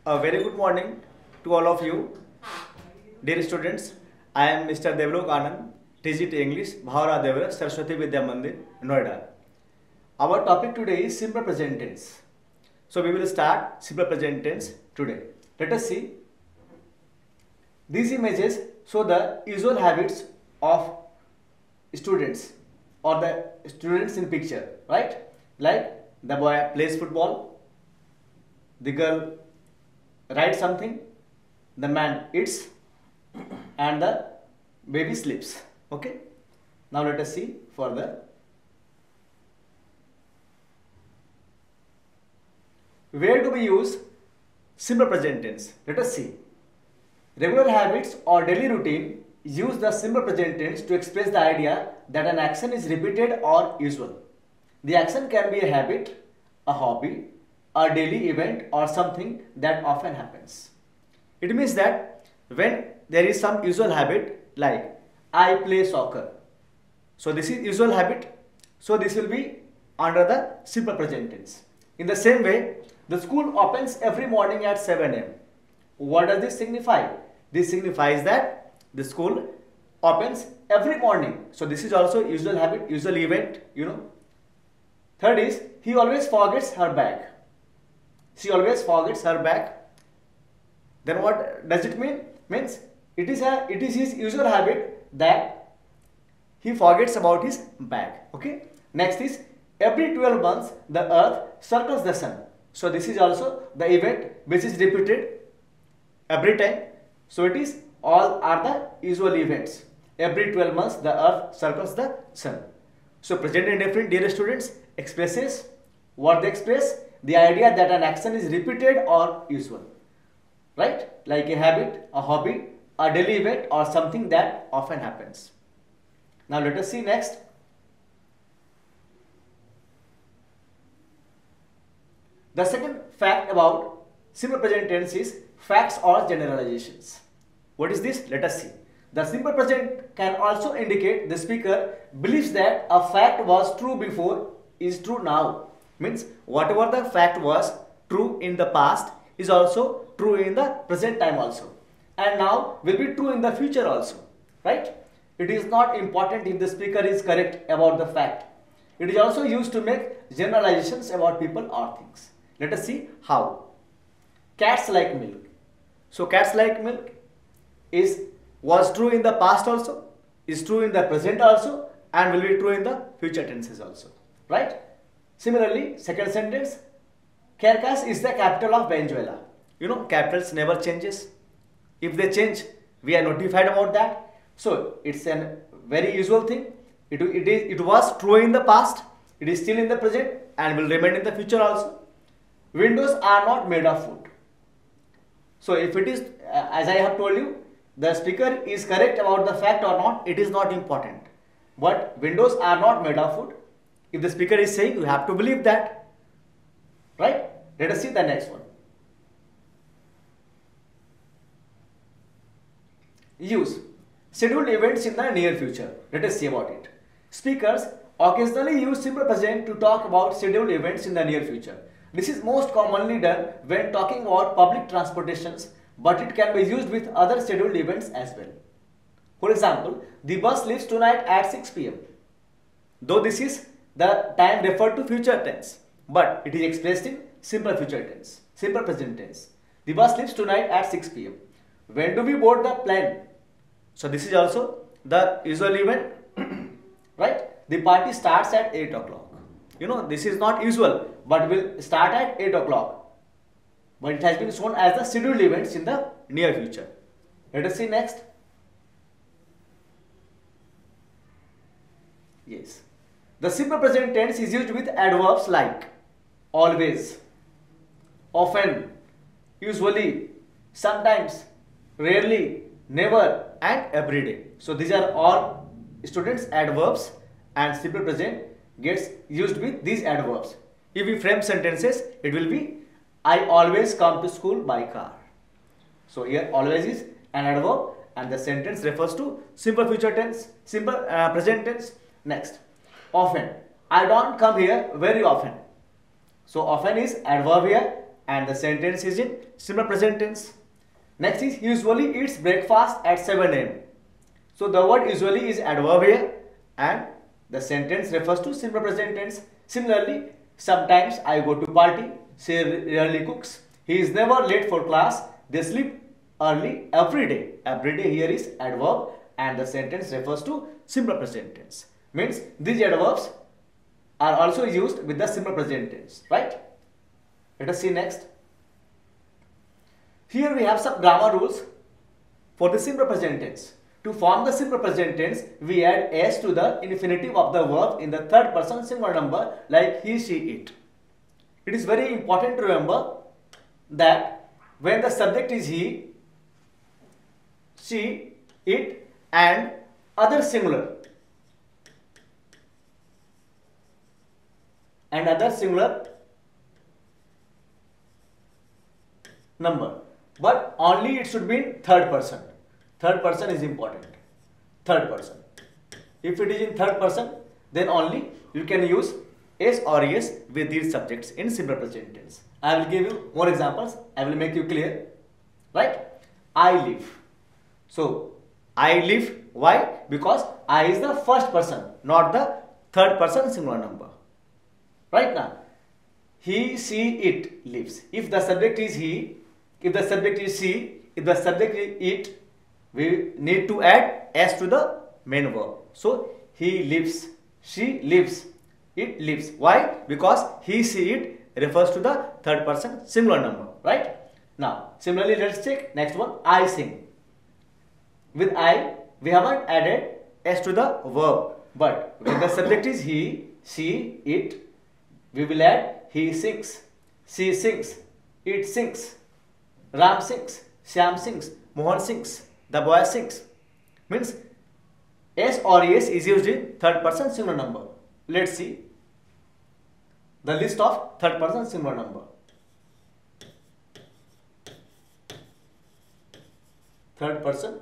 A very good morning to all of you, dear students. I am Mr. Devrok Anand, TGT English, Bhavara Devra, Saraswati Vidya Mandir, Noida. Our topic today is simple present tense. So we will start simple present tense today. Let us see. These images show the usual habits of students or the students in picture, right? Like the boy plays football, the girl writes something, the man eats, and the baby sleeps. Okay. Now let us see further. Where do we use simple present tense? Let us see. Regular habits or daily routine use the simple present tense to express the idea that an action is repeated or usual. The action can be a habit, a hobby, a daily event, or something that often happens. It means that when there is some usual habit like I play soccer. So this is usual habit. So this will be under the simple present tense. In the same way, the school opens every morning at 7 am. What does this signify? This signifies that the school opens every morning. So this is also usual habit, usual event, Third is, he always forgets her bag. She always forgets her bag. Then what does it mean? Means it is his usual habit that he forgets about his bag. Okay. Next is, every 12 months the earth circles the sun. So this is also the event which is repeated every time. So it is all are the usual events. Every 12 months the earth circles the sun. So present indefinite, dear students, expresses what they express, the idea that an action is repeated or usual, right? Like a habit, a hobby, a daily event, or something that often happens. Now let us see next. The second fact about simple present tense is facts or generalizations. What is this? Let us see. The simple present can also indicate the speaker believes that a fact was true before is true now. Means whatever the fact was true in the past is also true in the present time also. And now will be true in the future also. Right? It is not important if the speaker is correct about the fact. It is also used to make generalizations about people or things. Let us see how. Cats like milk. So cats like milk was true in the past also, is true in the present also, and will be true in the future tenses also. Right? Similarly, second sentence, Caracas is the capital of Venezuela. Capitals never changes. If they change, we are notified about that. So it's a very usual thing. It was true in the past, it is still in the present, and will remain in the future also. Windows are not made of wood. So if it is, as I have told you, the speaker is correct about the fact or not, it is not important. But windows are not made of wood. If the speaker is saying, you have to believe that. Right? Let us see the next one. Use scheduled events in the near future. Let us see about it. Speakers occasionally use simple present to talk about scheduled events in the near future. This is most commonly done when talking about public transportations, but it can be used with other scheduled events as well. For example, the bus leaves tonight at 6 pm. Though this is the time referred to future tense, but it is expressed in simple future tense, simple present tense. The bus leaves tonight at 6 pm. When do we board the plane? So this is also the usual event, right? The party starts at 8 o'clock. This is not usual, but will start at 8 o'clock. But it has been shown as the scheduled events in the near future. Let us see next. Yes. The simple present tense is used with adverbs like always, often, usually, sometimes, rarely, never, and every day. So these are all students' adverbs, and simple present gets used with these adverbs. If we frame sentences, it will be I always come to school by car. So here always is an adverb and the sentence refers to simple future tense, simple present tense. Next, often. I don't come here very often. So often is adverb here and the sentence is in simple present tense. Next is usually eats breakfast at 7 a.m. So the word usually is adverb here and the sentence refers to simple present tense. Similarly, sometimes I go to party. She rarely cooks. He is never late for class. They sleep early every day. Every day here is adverb and the sentence refers to simple present tense. Means these adverbs are also used with the simple present tense, right? Let us see next. Here we have some grammar rules for the simple present tense. To form the simple present tense, we add s to the infinitive of the verb in the third person singular number like he, she, it. It is very important to remember that when the subject is he, she, it and other singular number, but only it should be in third person. Third person is important. Third person. If it is in third person, then only you can use s or es with these subjects in simple present tense. I will give you more examples. I will make you clear. Right? I live. So, I live. Why? Because I is the first person, not the third person singular number. Right now, he, she, it lives. If the subject is he, if the subject is she, if the subject is it, we need to add s to the main verb. So, he lives, she lives, it lives. Why? Because he, she, it refers to the third person singular number. Right? Now, similarly, let's check next one. I sing. With I, we haven't added s to the verb. But when the subject is he, she, it, we will add he sings, she sings, it sings, Ram sings, Shyam sings, Mohan sings, the boy sings. Means s or es is used in third person singular number. Let's see the list of third person singular number. Third person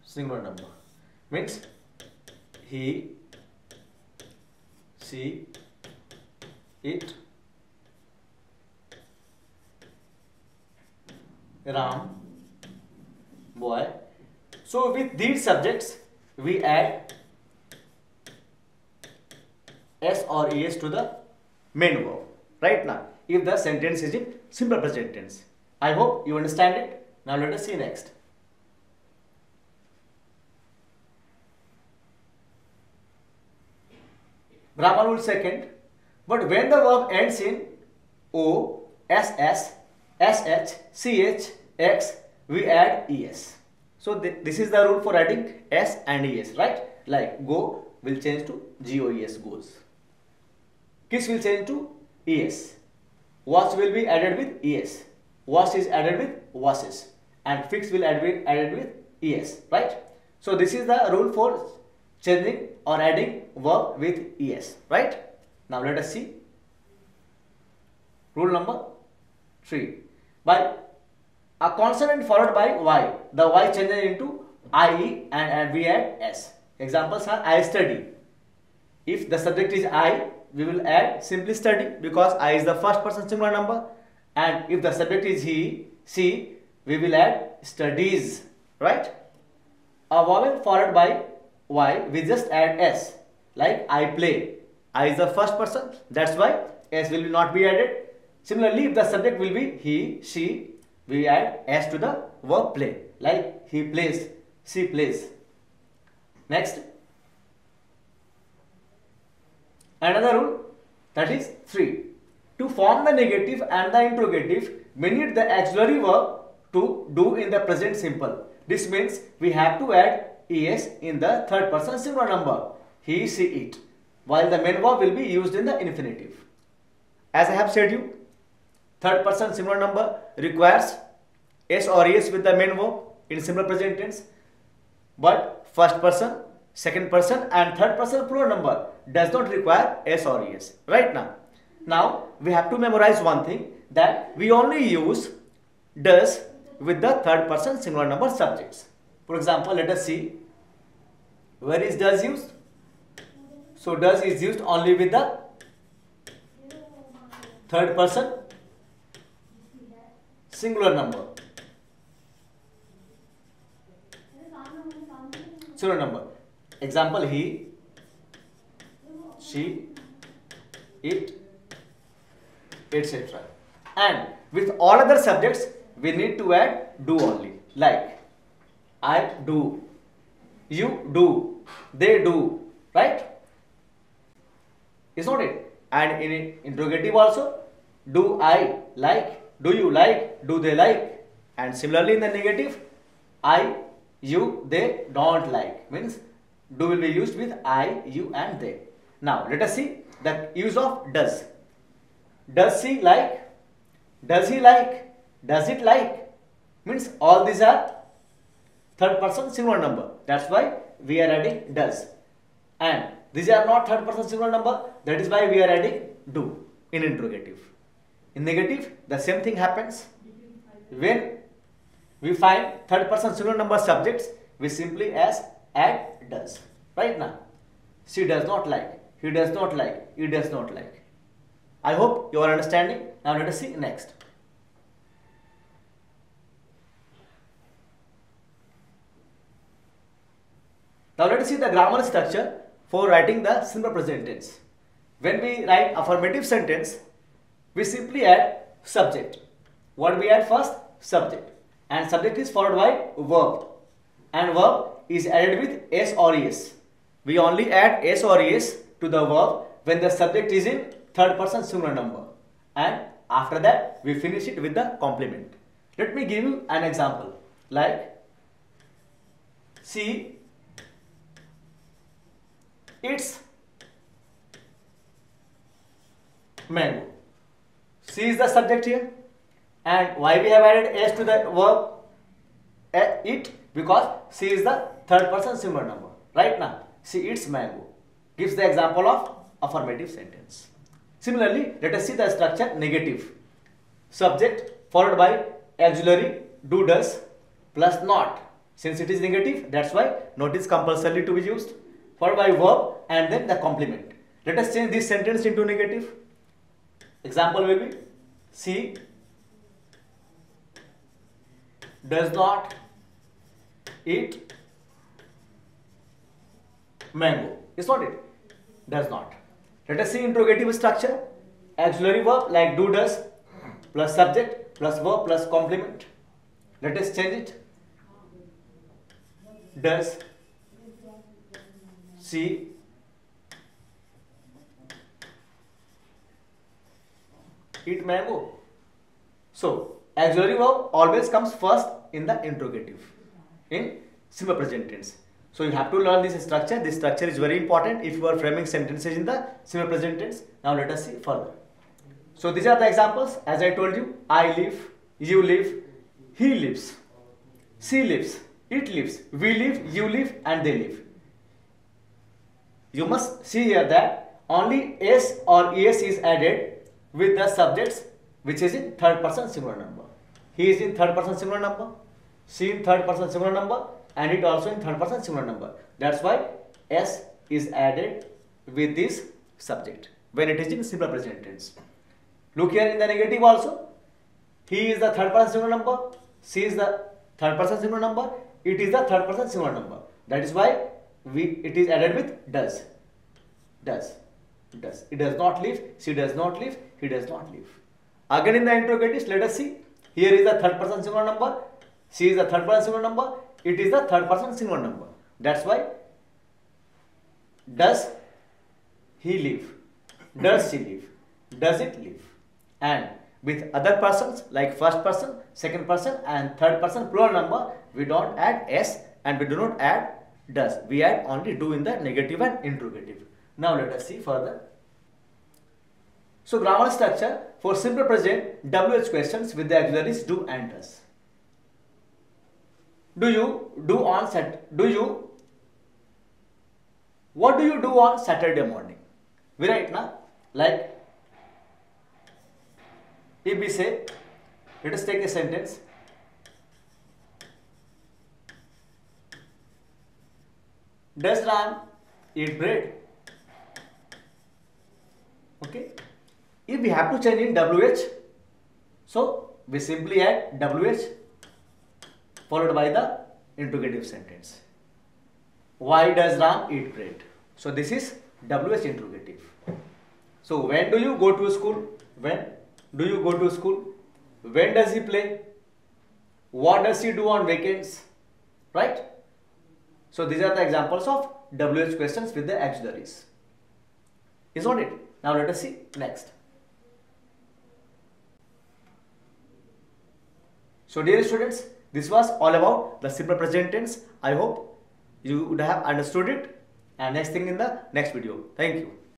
singular number means he, she, it, Ram, boy. So with these subjects we add s or es to the main verb. Right now, if the sentence is in simple present tense. I hope you understand it. Now let us see next. Grammar rule second. But when the verb ends in o, ss, sh, ch, x, we add es. So this is the rule for adding s and es, right? Like go will change to goes, goes. Kiss will change to es. Watch will be added with es. Wash is added with washes. And fix will added with es, right? So this is the rule for changing or adding verb with es, right? Now let us see rule number 3. By a consonant followed by y, the y changes into ie and we add s. Examples are I study. If the subject is I, we will add simply study because I is the first person singular number. And if the subject is he, she, we will add studies, right? A vowel followed by y, we just add s. Like I play. I is the first person, that's why s will not be added. Similarly, if the subject will be he, she, we add s to the verb play. Like he plays, she plays. Next. Another rule, that is 3. To form the negative and the interrogative, we need the auxiliary verb to do in the present simple. This means we have to add es in the third person singular number. He, she, it. While the main verb will be used in the infinitive. As I have said you, third person singular number requires s or es with the main verb in simple present tense. But first person, second person and third person plural number does not require s or es. Right now. Now we have to memorize one thing, that we only use does with the third person singular number subjects. For example, let us see where is does used. So does is used only with the third person singular number. Singular number. Example: he, she, it, etc. And with all other subjects, we need to add do only. Like I do, you do, they do, right? Is not it? And in interrogative also, do I like, do you like, do they like? And similarly in the negative, I, you, they don't like. Means do will be used with I, you and they. Now let us see the use of does. Does she like? Does he like? Does it like? Means all these are third person singular number. That's why we are adding does. And these are not third person singular number. That is why we are adding do in interrogative. In negative, the same thing happens. When we find third person singular number subjects, we simply add does. Right now, she does not like, he does not like, he does not like. I hope you are understanding. Now let us see next. Now let us see the grammar structure for writing the simple present tense. When we write affirmative sentence, we simply add subject. What we add first? Subject. And subject is followed by verb. And verb is added with s or es. We only add s or es to the verb when the subject is in third person singular number. And after that, we finish it with the complement. Let me give you an example. Like, she eats mango. She is the subject here. And why we have added s to the verb it? Because she is the third person singular number. Right now, she eats mango. Gives the example of affirmative sentence. Similarly, let us see the structure negative. Subject followed by auxiliary do does plus not. Since it is negative, that's why not is compulsory to be used. Followed by verb and then the complement. Let us change this sentence into negative. Example will be, she does not eat mango. Is not it? Does not. Let us see interrogative structure. Auxiliary verb like do does plus subject plus verb plus complement. Let us change it. Does she eat mango? So auxiliary verb always comes first in the interrogative in simple present tense. So you have to learn this structure. This structure is very important if you are framing sentences in the simple present tense. Now let us see further. So these are the examples. As I told you, I live, you live, he lives, she lives, it lives, we live, you live and they live. You must see here that only s or es is added with the subjects which is in third person singular number. He is in third person singular number, she in third person singular number, and it also in third person singular number. That's why s is added with this subject when it is in simple present tense. Look here in the negative also. He is the third person singular number, she is the third person singular number, it is the third person singular number. That is why it is added with does. Does. Does. It does not live, she does not live, he does not live. Again in the interrogatives, let us see. Here is the third person singular number, she is the third person singular number, it is the third person singular number. That's why does he live, does she live, does it live. And with other persons like first person, second person and third person plural number, we don't add s and we do not add does. We add only do in the negative and interrogative. Now let us see further. So grammar structure for simple present WH questions with the auxiliaries do and does. What do you do on Saturday morning? We write now, like if we say, let us take a sentence. Does Ram eat bread? Okay. If we have to change in WH, so we simply add WH followed by the interrogative sentence. Why does Ram eat bread? So this is WH interrogative. So when do you go to school? When do you go to school? When does he play? What does he do on weekends? Right? So these are the examples of WH questions with the auxiliaries. Is not it? Now let us see next. So dear students, this was all about the simple present tense. I hope you would have understood it, and next thing in the next video. Thank you.